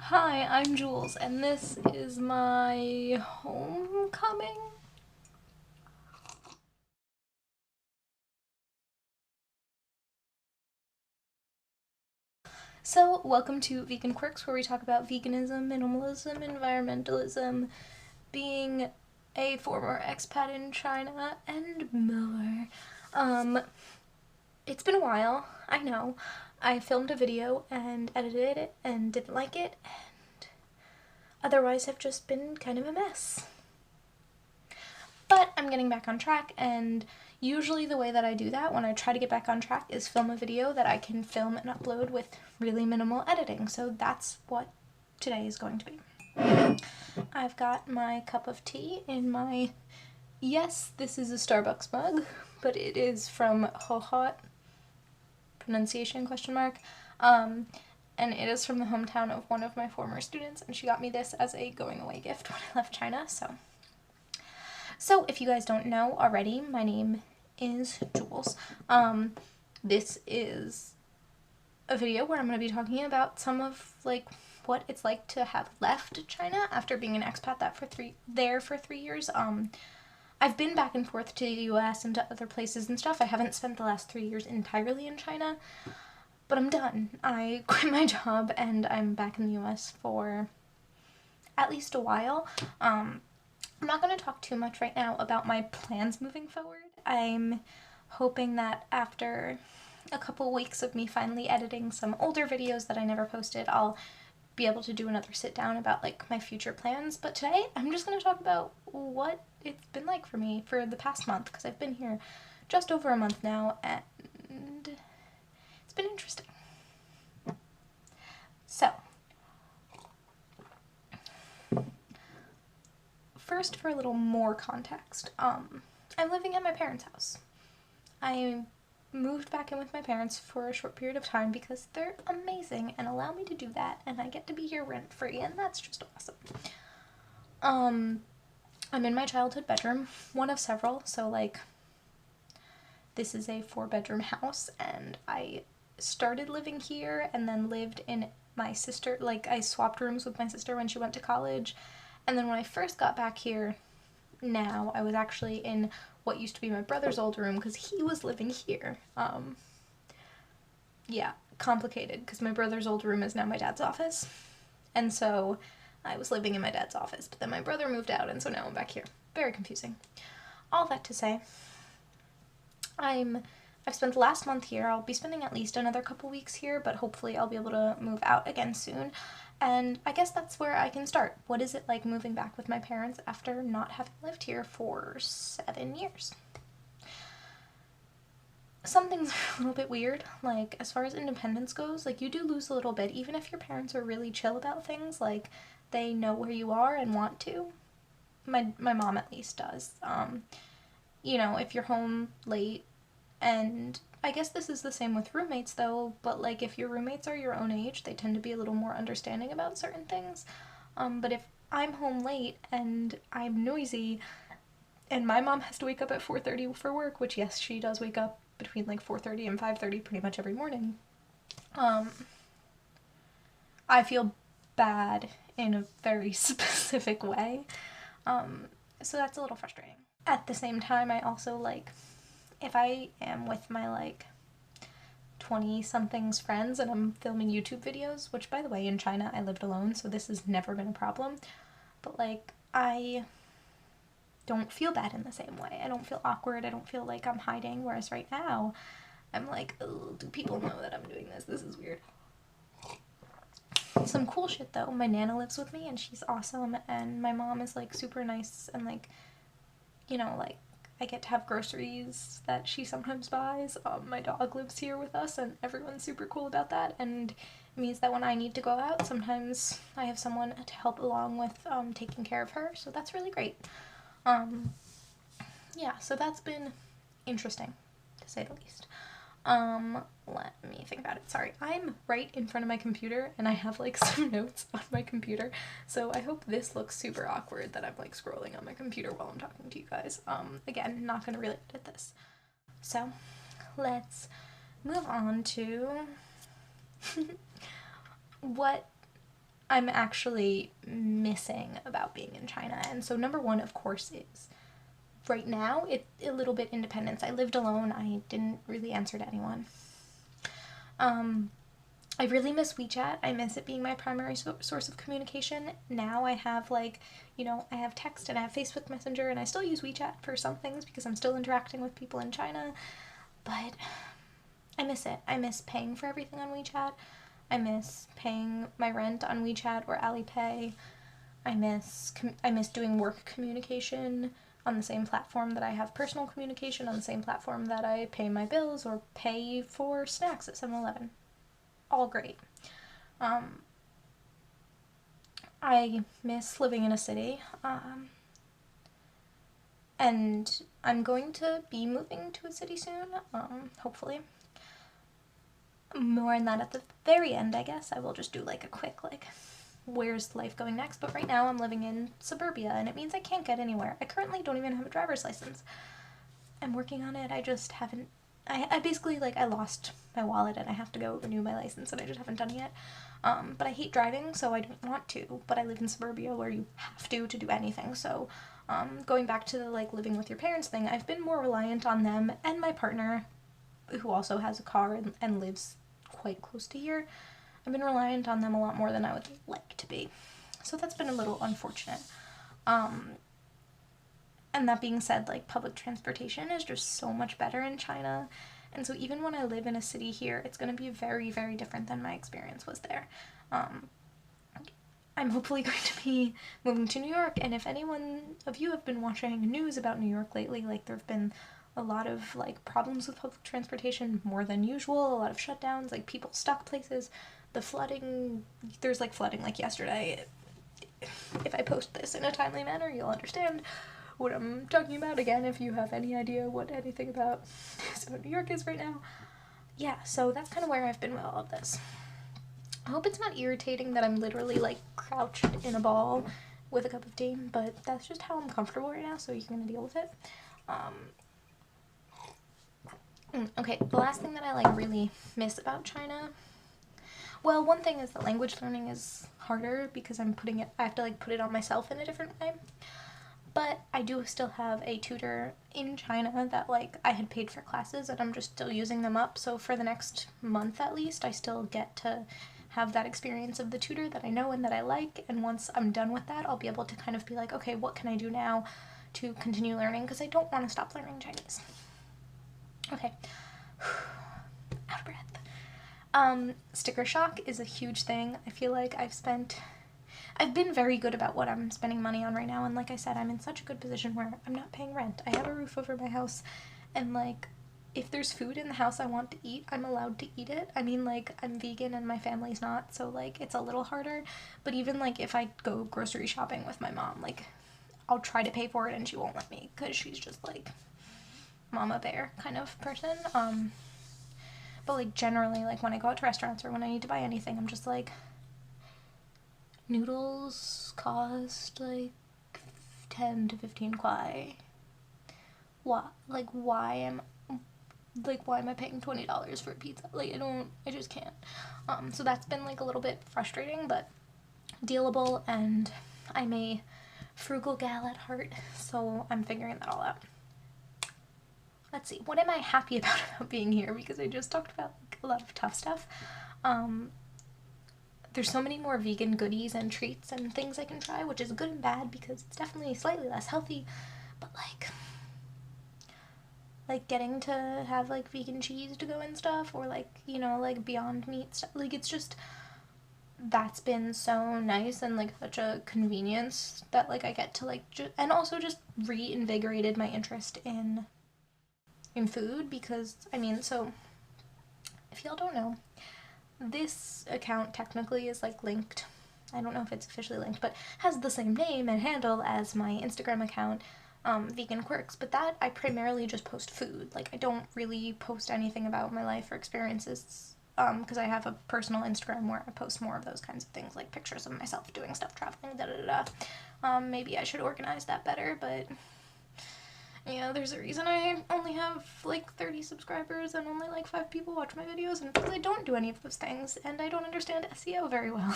Hi, I'm Jules, and this is my homecoming. So, welcome to Vegan Quirks, where we talk about veganism, minimalism, environmentalism, being a former expat in China, and more. It's been a while, I know. I filmed a video and edited it and didn't like it, and otherwise have just been kind of a mess. But I'm getting back on track, and usually the way that I do that when I try to get back on track is film a video that I can film and upload with really minimal editing. So that's what today is going to be. I've got my cup of tea in my, yes, this is a Starbucks mug, but it is from Hohot, pronunciation question mark. And it is from the hometown of one of my former students, and she got me this as a going away gift when I left China, So if you guys don't know already, my name is Jules. This is a video where I'm going to be talking about some of what it's like to have left China after being an expat there for 3 years. I've been back and forth to the US and to other places and stuff. I haven't spent the last 3 years entirely in China, but I'm done. I quit my job and I'm back in the US for at least a while. I'm not going to talk too much right now about my plans moving forward. I'm hoping that after a couple weeks of me finally editing some older videos that I never posted, I'll be able to do another sit down about my future plans. But today I'm just going to talk about what it's been like for me for the past month, because I've been here just over a month now and it's been interesting. So, first, for a little more context, I'm living at my parents' house. I moved back in with my parents for a short period of time because they're amazing and allow me to do that, and I get to be here rent-free, and that's just awesome. I'm in my childhood bedroom, one of several, so this is a 4-bedroom house, and I started living here and then lived in my sister, I swapped rooms with my sister when she went to college. And then when I first got back here, now, I was actually in what used to be my brother's old room because he was living here. Yeah, complicated, because my brother's old room is now my dad's office. And so I was living in my dad's office, but then my brother moved out, and so now I'm back here. Very confusing. All that to say, I've spent the last month here. I'll be spending at least another couple weeks here, but hopefully I'll be able to move out again soon. And I guess that's where I can start. What is it like moving back with my parents after not having lived here for 7 years? Something's a little bit weird. As far as independence goes, you do lose a little bit, even if your parents are really chill about things, they know where you are and want to. My mom at least does. If you're home late, and I guess this is the same with roommates though, but if your roommates are your own age, they tend to be a little more understanding about certain things. But if I'm home late and I'm noisy and my mom has to wake up at 4:30 for work, which yes, she does wake up between 4:30 and 5:30 pretty much every morning, I feel bad in a very specific way. So that's a little frustrating. At the same time, I also if I am with my 20-somethings friends and I'm filming YouTube videos, which by the way, in China I lived alone, so this has never been a problem, but I don't feel bad in the same way. I don't feel awkward, I don't feel like I'm hiding, whereas right now I'm oh, do people know that I'm doing this? This is weird. Some cool shit though, my Nana lives with me and she's awesome, and my mom is super nice, and I get to have groceries that she sometimes buys. My dog lives here with us and everyone's super cool about that, and it means that when I need to go out, sometimes I have someone to help along with taking care of her, so that's really great. Yeah, so that's been interesting, to say the least. Let me think about it. Sorry, I'm right in front of my computer and I have some notes on my computer, so I hope this looks super awkward that I'm scrolling on my computer while I'm talking to you guys. Again, not gonna really edit this. So, let's move on to what I'm actually missing about being in China. And so number one, of course, is right now it's a little bit independence. I lived alone. I didn't really answer to anyone. I really miss WeChat. I miss it being my primary source of communication. Now I have like, you know, I have text and I have Facebook Messenger, and I still use WeChat for some things because I'm still interacting with people in China, but I miss it. I miss paying for everything on WeChat. I miss paying my rent on WeChat or Alipay. I miss doing work communication on the same platform that I have personal communication, on the same platform that I pay my bills or pay for snacks at 7-Eleven. All great. I miss living in a city, and I'm going to be moving to a city soon, hopefully. More on that at the very end, I guess. I will just do like a quick, like, where's life going next? But right now I'm living in suburbia, and it means I can't get anywhere. I currently don't even have a driver's license. I'm working on it. I just haven't. I basically, like, I lost my wallet and I have to go renew my license, and I just haven't done it yet. But I hate driving, so I don't want to. But I live in suburbia where you have to do anything. So going back to the, like, living with your parents thing, I've been more reliant on them and my partner, who also has a car and lives quite close to here. I've been reliant on them a lot more than I would like to be. So that's been a little unfortunate. And that being said, like, public transportation is just so much better in China. And so even when I live in a city here, it's going to be very, very different than my experience was there. I'm hopefully going to be moving to New York, and if anyone of you have been watching news about New York lately, like, there have been a lot of, like, problems with public transportation, more than usual, a lot of shutdowns, like, people stuck places, the flooding, there's, like, flooding, like, yesterday. If I post this in a timely manner, you'll understand what I'm talking about. Again, if you have any idea what anything about New York is right now. Yeah, so that's kind of where I've been with all of this. I hope it's not irritating that I'm literally, like, crouched in a ball with a cup of tea, but that's just how I'm comfortable right now, so you're gonna deal with it. Okay, the last thing that I, like, really miss about China, well, one thing is that language learning is harder because I have to, like, put it on myself in a different way. But I do still have a tutor in China that, like, I had paid for classes, and I'm just still using them up. So for the next month at least, I still get to have that experience of the tutor that I know and that I like. And once I'm done with that, I'll be able to kind of be like, okay, what can I do now to continue learning? Because I don't want to stop learning Chinese. Okay. Out of breath. Sticker shock is a huge thing. I feel like I've been very good about what I'm spending money on right now, and like I said, I'm in such a good position where I'm not paying rent. I have a roof over my house, and, like, if there's food in the house I want to eat, I'm allowed to eat it. I mean, like, I'm vegan and my family's not, so, like, it's a little harder, but even, like, if I go grocery shopping with my mom, like, I'll try to pay for it and she won't let me, because she's just, like, mama bear kind of person. But, like, generally, like, when I go out to restaurants or when I need to buy anything, I'm just like, noodles cost, like, 10 to 15 kwai. Why am I paying $20 for a pizza? Like, I just can't. So that's been, like, a little bit frustrating, but dealable, and I'm a frugal gal at heart, so I'm figuring that all out. Let's see, what am I happy about being here? Because I just talked about, like, a lot of tough stuff. There's so many more vegan goodies and treats and things I can try, which is good and bad because it's definitely slightly less healthy, but, like getting to have, like, vegan cheese to go and stuff, or, like, you know, like, Beyond Meat stuff, like, it's just, that's been so nice and, like, such a convenience that, like, I get to, like, and also just reinvigorated my interest in food, because, I mean, so, if y'all don't know, this account technically is, like, linked, I don't know if it's officially linked, but has the same name and handle as my Instagram account, Vegan Quirks, but that I primarily just post food. Like, I don't really post anything about my life or experiences, because I have a personal Instagram where I post more of those kinds of things, like pictures of myself doing stuff, traveling, da-da-da-da. Maybe I should organize that better, but Yeah, there's a reason I only have like 30 subscribers and only like 5 people watch my videos, and because I don't do any of those things and I don't understand SEO very well.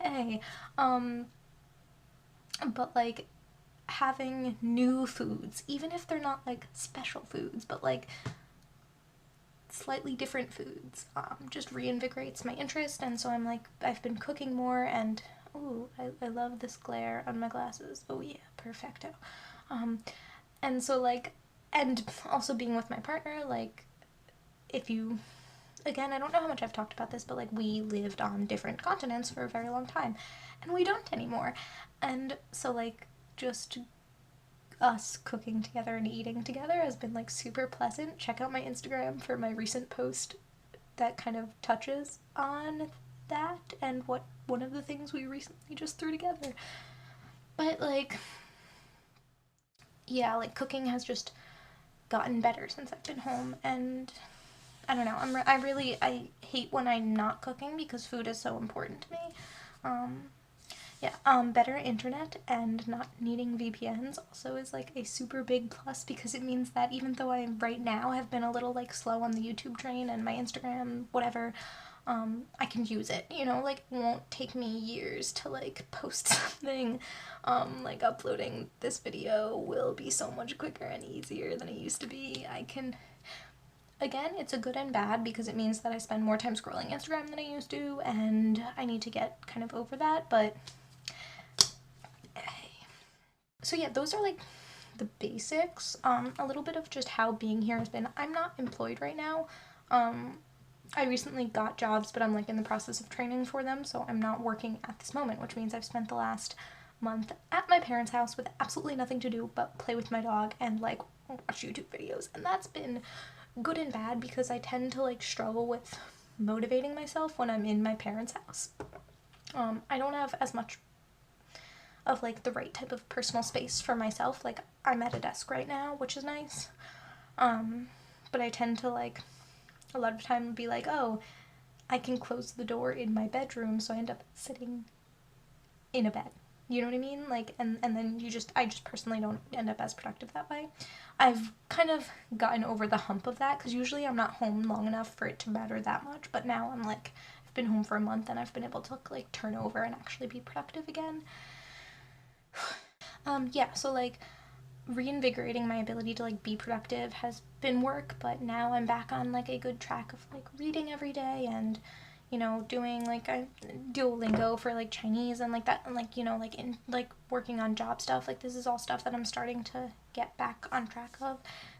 Hey, but like having new foods, even if they're not like special foods, but like slightly different foods, just reinvigorates my interest. And so I'm like, I've been cooking more, and ooh, I love this glare on my glasses. Oh yeah, perfecto. And so like, and also being with my partner, like, if you, again, I don't know how much I've talked about this, but like we lived on different continents for a very long time and we don't anymore. And so like just us cooking together and eating together has been like super pleasant. Check out my Instagram for my recent post that kind of touches on that and what one of the things we recently just threw together. But like, yeah, like cooking has just gotten better since I've been home, and I don't know. I hate when I'm not cooking because food is so important to me. Um, better internet and not needing VPNs also is like a super big plus, because it means that even though I right now have been a little like slow on the YouTube train and my Instagram, whatever, I can use it, you know, like it won't take me years to like post something. Like uploading this video will be so much quicker and easier than it used to be. I can, again, it's a good and bad because it means that I spend more time scrolling Instagram than I used to, and I need to get kind of over that, but so yeah, those are like the basics. A little bit of just how being here has been. I'm not employed right now. I recently got jobs, but I'm like in the process of training for them, so I'm not working at this moment, which means I've spent the last month at my parents' house with absolutely nothing to do but play with my dog and like watch YouTube videos. And that's been good and bad because I tend to like struggle with motivating myself when I'm in my parents' house. I don't have as much of like the right type of personal space for myself. Like I'm at a desk right now, which is nice. But I tend to like a lot of time be like, oh, I can close the door in my bedroom, so I end up sitting in a bed. You know what I mean? Like, and then I just personally don't end up as productive that way. I've kind of gotten over the hump of that because usually I'm not home long enough for it to matter that much, but now I'm like, I've been home for a month and I've been able to like turn over and actually be productive again. Yeah, so like reinvigorating my ability to like be productive has been work, but now I'm back on like a good track of like reading every day and, you know, doing like I Duolingo for like Chinese and like that, and like, you know, like in like working on job stuff. Like this is all stuff that I'm starting to get back on track of.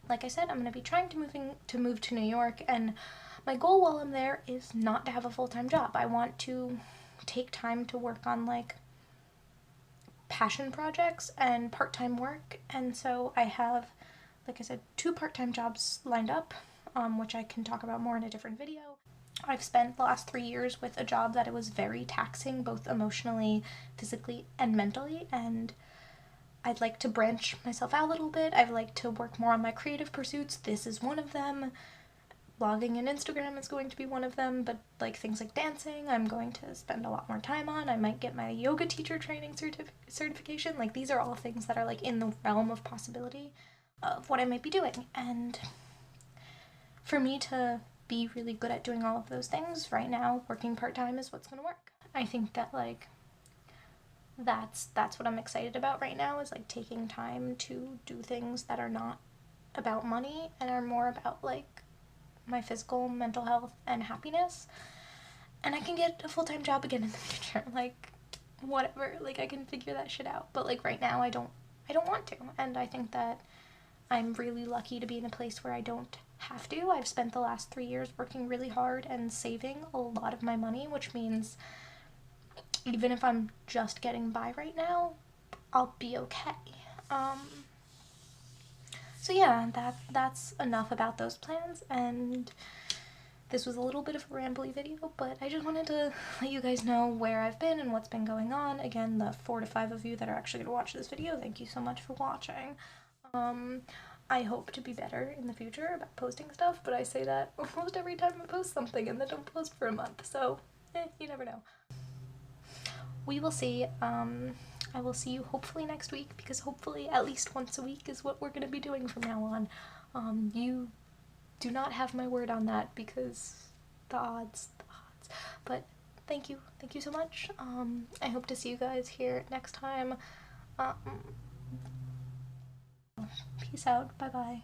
Like I said, I'm gonna be trying to move to New York, and my goal while I'm there is not to have a full-time job. I want to take time to work on like passion projects and part-time work, and so I have, like I said, 2 part-time jobs lined up, which I can talk about more in a different video. I've spent the last 3 years with a job that it was very taxing, both emotionally, physically, and mentally, and I'd like to branch myself out a little bit. I'd like to work more on my creative pursuits. This is one of them. Blogging and Instagram is going to be one of them, but like things like dancing, I'm going to spend a lot more time on. I might get my yoga teacher training certification. Like these are all things that are like in the realm of possibility of what I might be doing. And for me to be really good at doing all of those things right now, working part-time is what's going to work. I think that like that's what I'm excited about right now, is like taking time to do things that are not about money and are more about like my physical, mental health, and happiness. And I can get a full-time job again in the future. Like, whatever. Like, I can figure that shit out. But, like, right now, I don't want to. And I think that I'm really lucky to be in a place where I don't have to. I've spent the last 3 years working really hard and saving a lot of my money, which means even if I'm just getting by right now, I'll be okay. So yeah, that's enough about those plans, and this was a little bit of a rambly video, but I just wanted to let you guys know where I've been and what's been going on. Again, the 4 to 5 of you that are actually going to watch this video, thank you so much for watching. I hope to be better in the future about posting stuff, but I say that almost every time I post something and then don't post for a month, so you never know. We will see. I will see you hopefully next week, because hopefully at least once a week is what we're going to be doing from now on. You do not have my word on that, because the odds. But thank you so much. I hope to see you guys here next time. Peace out. Bye bye.